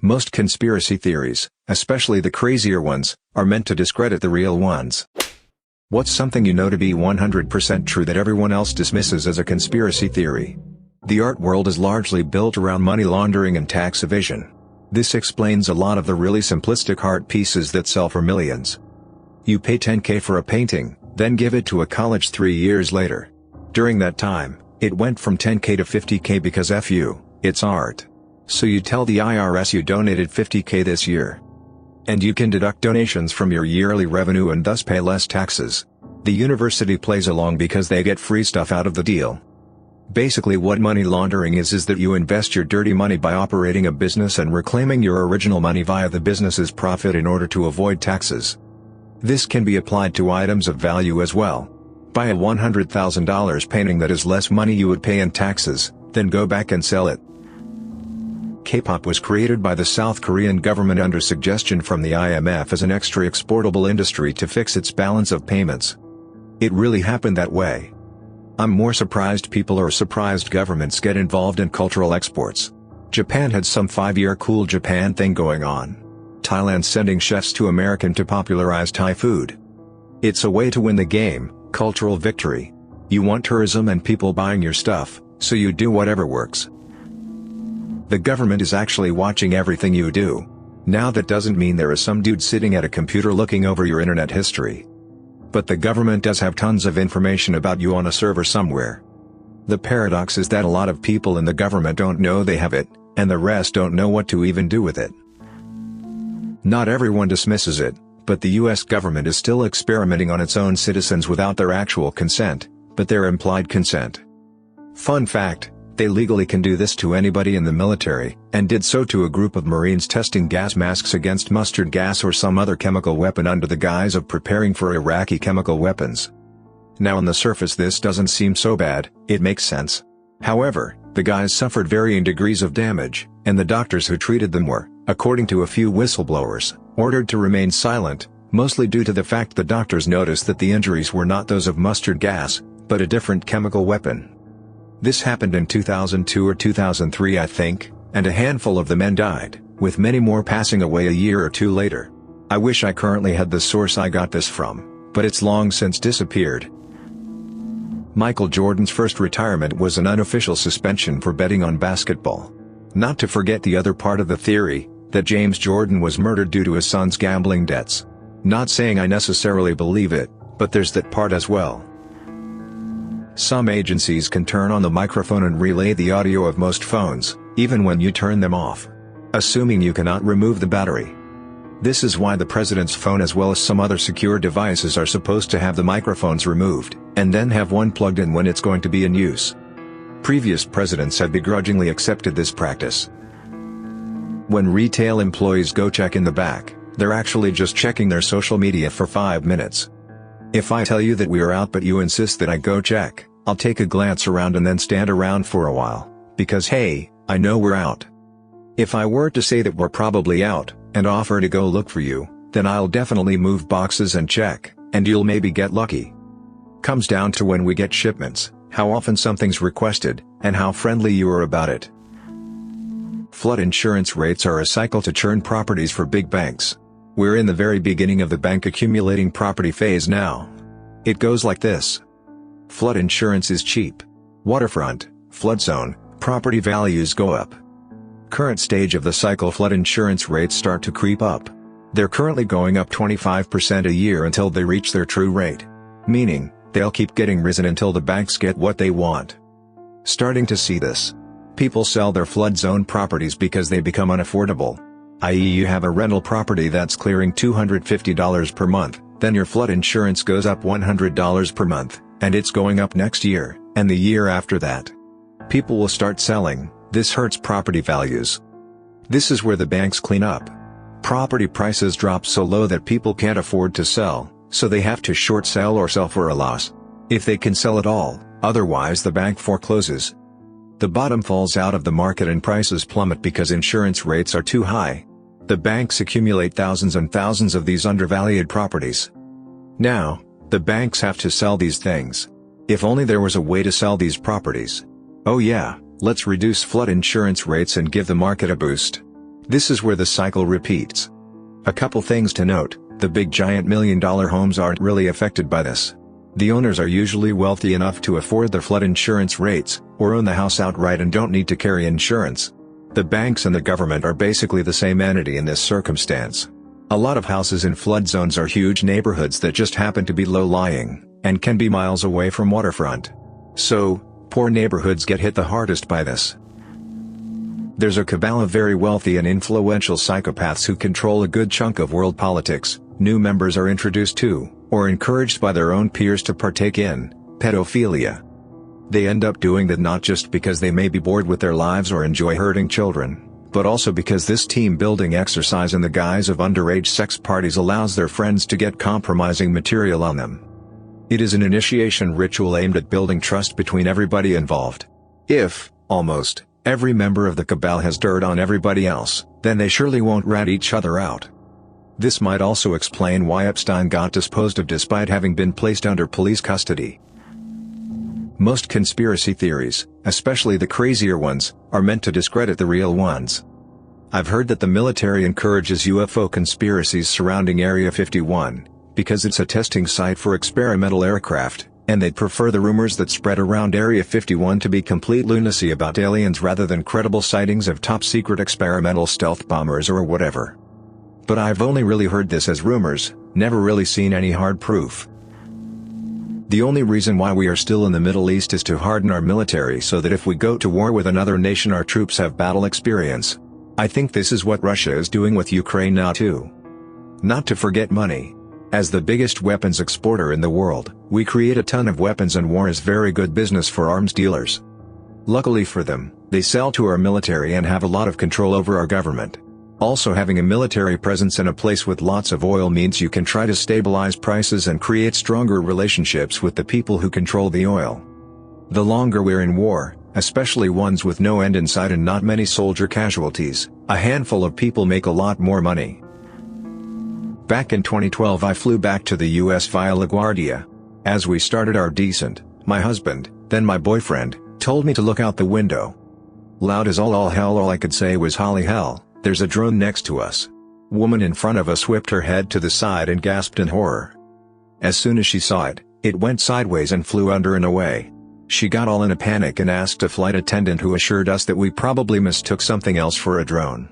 Most conspiracy theories, especially the crazier ones, are meant to discredit the real ones. What's something you know to be 100% true that everyone else dismisses as a conspiracy theory? The art world is largely built around money laundering and tax evasion. This explains a lot of the really simplistic art pieces that sell for millions. You pay $10K for a painting, then give it to a college 3 years later. During that time, it went from $10K to $50K because F you, it's art. So you tell the IRS you donated $50K this year. And you can deduct donations from your yearly revenue and thus pay less taxes. The university plays along because they get free stuff out of the deal. Basically what money laundering is that you invest your dirty money by operating a business and reclaiming your original money via the business's profit in order to avoid taxes. This can be applied to items of value as well. Buy a $100,000 painting that is less money you would pay in taxes, then go back and sell it. K-pop was created by the South Korean government under suggestion from the IMF as an extra exportable industry to fix its balance of payments. It really happened that way. I'm more surprised people or surprised governments get involved in cultural exports. Japan had some 5-year Cool Japan thing going on. Thailand sending chefs to America to popularize Thai food. It's a way to win the game, cultural victory. You want tourism and people buying your stuff, so you do whatever works. The government is actually watching everything you do. Now that doesn't mean there is some dude sitting at a computer looking over your internet history. But the government does have tons of information about you on a server somewhere. The paradox is that a lot of people in the government don't know they have it, and the rest don't know what to even do with it. Not everyone dismisses it, but the US government is still experimenting on its own citizens without their actual consent, but their implied consent. Fun fact, they legally can do this to anybody in the military, and did so to a group of Marines testing gas masks against mustard gas or some other chemical weapon under the guise of preparing for Iraqi chemical weapons. Now on the surface this doesn't seem so bad, it makes sense. However, the guys suffered varying degrees of damage, and the doctors who treated them were, according to a few whistleblowers, ordered to remain silent, mostly due to the fact the doctors noticed that the injuries were not those of mustard gas, but a different chemical weapon. This happened in 2002 or 2003 I think, and a handful of the men died, with many more passing away a year or two later. I wish I currently had the source I got this from, but it's long since disappeared. Michael Jordan's first retirement was an unofficial suspension for betting on basketball. Not to forget the other part of the theory, that James Jordan was murdered due to his son's gambling debts. Not saying I necessarily believe it, but there's that part as well. Some agencies can turn on the microphone and relay the audio of most phones, even when you turn them off. Assuming you cannot remove the battery. This is why the president's phone as well as some other secure devices are supposed to have the microphones removed, and then have one plugged in when it's going to be in use. Previous presidents have begrudgingly accepted this practice. When retail employees go check in the back, they're actually just checking their social media for 5 minutes. If I tell you that we are out but you insist that I go check, I'll take a glance around and then stand around for a while, because hey, I know we're out. If I were to say that we're probably out, and offer to go look for you, then I'll definitely move boxes and check, and you'll maybe get lucky. Comes down to when we get shipments, how often something's requested, and how friendly you are about it. Flood insurance rates are a cycle to churn properties for big banks. We're in the very beginning of the bank accumulating property phase now. It goes like this. Flood insurance is cheap. Waterfront, flood zone, property values go up. Current stage of the cycle, flood insurance rates start to creep up. They're currently going up 25% a year until they reach their true rate. Meaning, they'll keep getting risen until the banks get what they want. Starting to see this. People sell their flood zone properties because they become unaffordable. I.e. you have a rental property that's clearing $250 per month, then your flood insurance goes up $100 per month, and it's going up next year, and the year after that. People will start selling, this hurts property values. This is where the banks clean up. Property prices drop so low that people can't afford to sell, so they have to short sell or sell for a loss. If they can sell at all, otherwise the bank forecloses. The bottom falls out of the market and prices plummet because insurance rates are too high. The banks accumulate thousands and thousands of these undervalued properties. Now, the banks have to sell these things. If only there was a way to sell these properties. Oh yeah, let's reduce flood insurance rates and give the market a boost. This is where the cycle repeats. A couple things to note: the big giant million-dollar homes aren't really affected by this. The owners are usually wealthy enough to afford their flood insurance rates, or own the house outright and don't need to carry insurance. The banks and the government are basically the same entity in this circumstance. A lot of houses in flood zones are huge neighborhoods that just happen to be low-lying, and can be miles away from waterfront. So, poor neighborhoods get hit the hardest by this. There's a cabal of very wealthy and influential psychopaths who control a good chunk of world politics. New members are introduced to, or encouraged by their own peers to partake in, pedophilia. They end up doing that not just because they may be bored with their lives or enjoy hurting children, but also because this team-building exercise in the guise of underage sex parties allows their friends to get compromising material on them. It is an initiation ritual aimed at building trust between everybody involved. If, almost, every member of the cabal has dirt on everybody else, then they surely won't rat each other out. This might also explain why Epstein got disposed of despite having been placed under police custody. Most conspiracy theories, especially the crazier ones, are meant to discredit the real ones. I've heard that the military encourages UFO conspiracies surrounding Area 51, because it's a testing site for experimental aircraft, and they'd prefer the rumors that spread around Area 51 to be complete lunacy about aliens rather than credible sightings of top-secret experimental stealth bombers or whatever. But I've only really heard this as rumors, never really seen any hard proof. The only reason why we are still in the Middle East is to harden our military so that if we go to war with another nation our troops have battle experience. I think this is what Russia is doing with Ukraine now too. Not to forget money. As the biggest weapons exporter in the world, we create a ton of weapons and war is very good business for arms dealers. Luckily for them, they sell to our military and have a lot of control over our government. Also, having a military presence in a place with lots of oil means you can try to stabilize prices and create stronger relationships with the people who control the oil. The longer we're in war, especially ones with no end in sight and not many soldier casualties, a handful of people make a lot more money. Back in 2012 I flew back to the US via LaGuardia. As we started our descent, my husband, then my boyfriend, told me to look out the window. Loud as all hell, all I could say was holy hell. There's a drone next to us. Woman in front of us whipped her head to the side and gasped in horror. As soon as she saw it, it went sideways and flew under and away. She got all in a panic and asked a flight attendant who assured us that we probably mistook something else for a drone.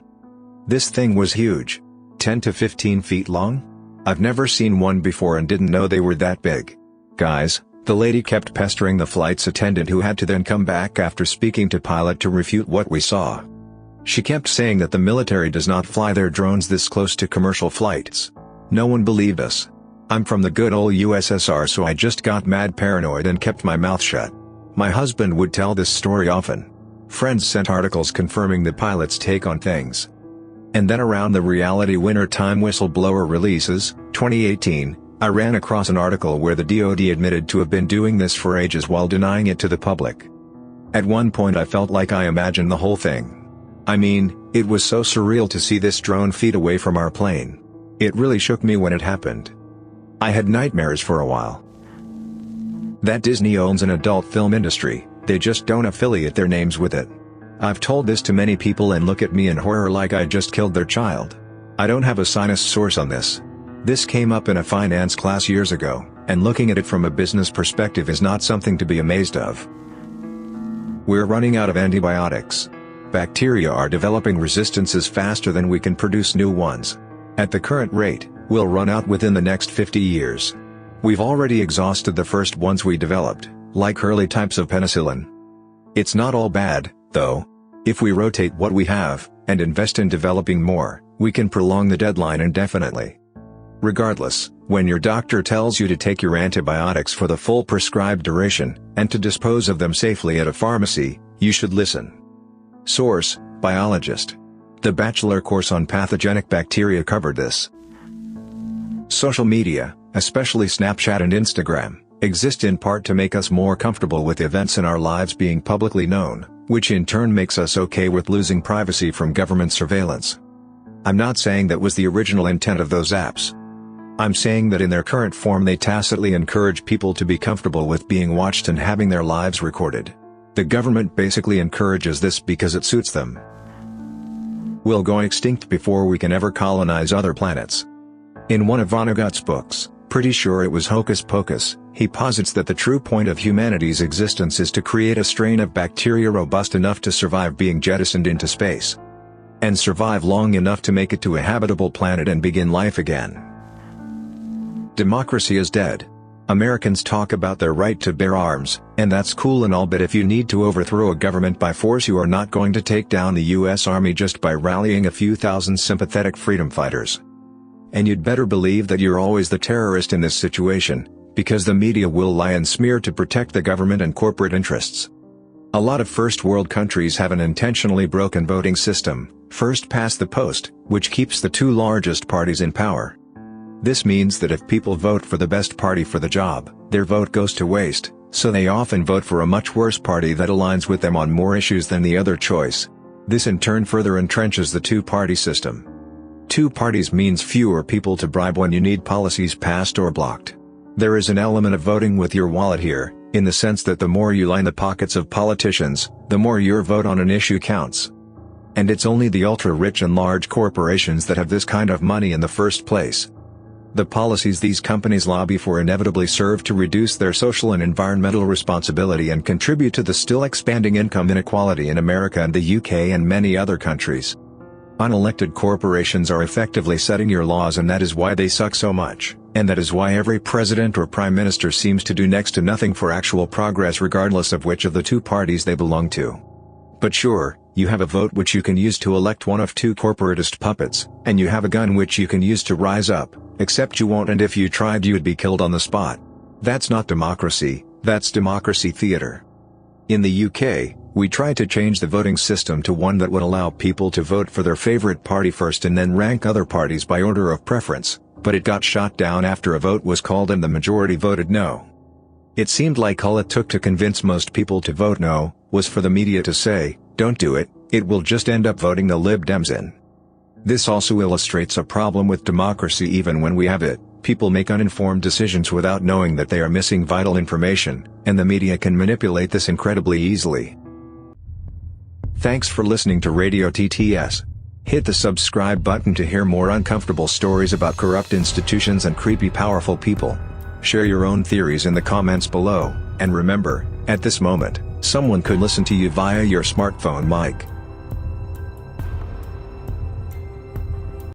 This thing was huge. 10 to 15 feet long? I've never seen one before and didn't know they were that big. Guys, the lady kept pestering the flight's attendant who had to then come back after speaking to pilot to refute what we saw. She kept saying that the military does not fly their drones this close to commercial flights. No one believed us. I'm from the good old USSR, so I just got mad paranoid and kept my mouth shut. My husband would tell this story often. Friends sent articles confirming the pilot's take on things. And then around the reality winter time whistleblower releases, 2018, I ran across an article where the DoD admitted to have been doing this for ages while denying it to the public. At one point I felt like I imagined the whole thing. I mean, it was so surreal to see this drone feet away from our plane. It really shook me when it happened. I had nightmares for a while. That Disney owns an adult film industry, they just don't affiliate their names with it. I've told this to many people and look at me in horror like I just killed their child. I don't have a sinus source on this. This came up in a finance class years ago, and looking at it from a business perspective is not something to be amazed of. We're running out of antibiotics. Bacteria are developing resistances faster than we can produce new ones. At the current rate, we'll run out within the next 50 years. We've already exhausted the first ones we developed, like early types of penicillin. It's not all bad, though. If we rotate what we have, and invest in developing more, we can prolong the deadline indefinitely. Regardless, when your doctor tells you to take your antibiotics for the full prescribed duration, and to dispose of them safely at a pharmacy, you should listen. Source: Biologist. The bachelor course on pathogenic bacteria covered this. Social media, especially Snapchat and Instagram, exist in part to make us more comfortable with events in our lives being publicly known, which in turn makes us okay with losing privacy from government surveillance. I'm not saying that was the original intent of those apps. I'm saying that in their current form they tacitly encourage people to be comfortable with being watched and having their lives recorded. The government basically encourages this because it suits them. We'll go extinct before we can ever colonize other planets. In one of Vonnegut's books, pretty sure it was Hocus Pocus, he posits that the true point of humanity's existence is to create a strain of bacteria robust enough to survive being jettisoned into space. And survive long enough to make it to a habitable planet and begin life again. Democracy is dead. Americans talk about their right to bear arms, and that's cool and all, but if you need to overthrow a government by force, you are not going to take down the US Army just by rallying a few thousand sympathetic freedom fighters. And you'd better believe that you're always the terrorist in this situation, because the media will lie and smear to protect the government and corporate interests. A lot of first world countries have an intentionally broken voting system, first past the post, which keeps the two largest parties in power. This means that if people vote for the best party for the job, their vote goes to waste, so they often vote for a much worse party that aligns with them on more issues than the other choice. This in turn further entrenches the two-party system. Two parties means fewer people to bribe when you need policies passed or blocked. There is an element of voting with your wallet here, in the sense that the more you line the pockets of politicians, the more your vote on an issue counts. And it's only the ultra-rich and large corporations that have this kind of money in the first place. The policies these companies lobby for inevitably serve to reduce their social and environmental responsibility and contribute to the still expanding income inequality in America and the UK and many other countries. Unelected corporations are effectively setting your laws, and that is why they suck so much, and that is why every president or prime minister seems to do next to nothing for actual progress regardless of which of the two parties they belong to. But sure, you have a vote which you can use to elect one of two corporatist puppets, and you have a gun which you can use to rise up. Except you won't, and if you tried you'd be killed on the spot. That's not democracy, that's democracy theater. In the UK, we tried to change the voting system to one that would allow people to vote for their favorite party first and then rank other parties by order of preference, but it got shot down after a vote was called and the majority voted no. It seemed like all it took to convince most people to vote no, was for the media to say, "Don't do it, it will just end up voting the Lib Dems in." This also illustrates a problem with democracy. Even when we have it, people make uninformed decisions without knowing that they are missing vital information, and the media can manipulate this incredibly easily. Thanks for listening to Radio TTS. Hit the subscribe button to hear more uncomfortable stories about corrupt institutions and creepy powerful people. Share your own theories in the comments below, and remember, at this moment, someone could listen to you via your smartphone mic.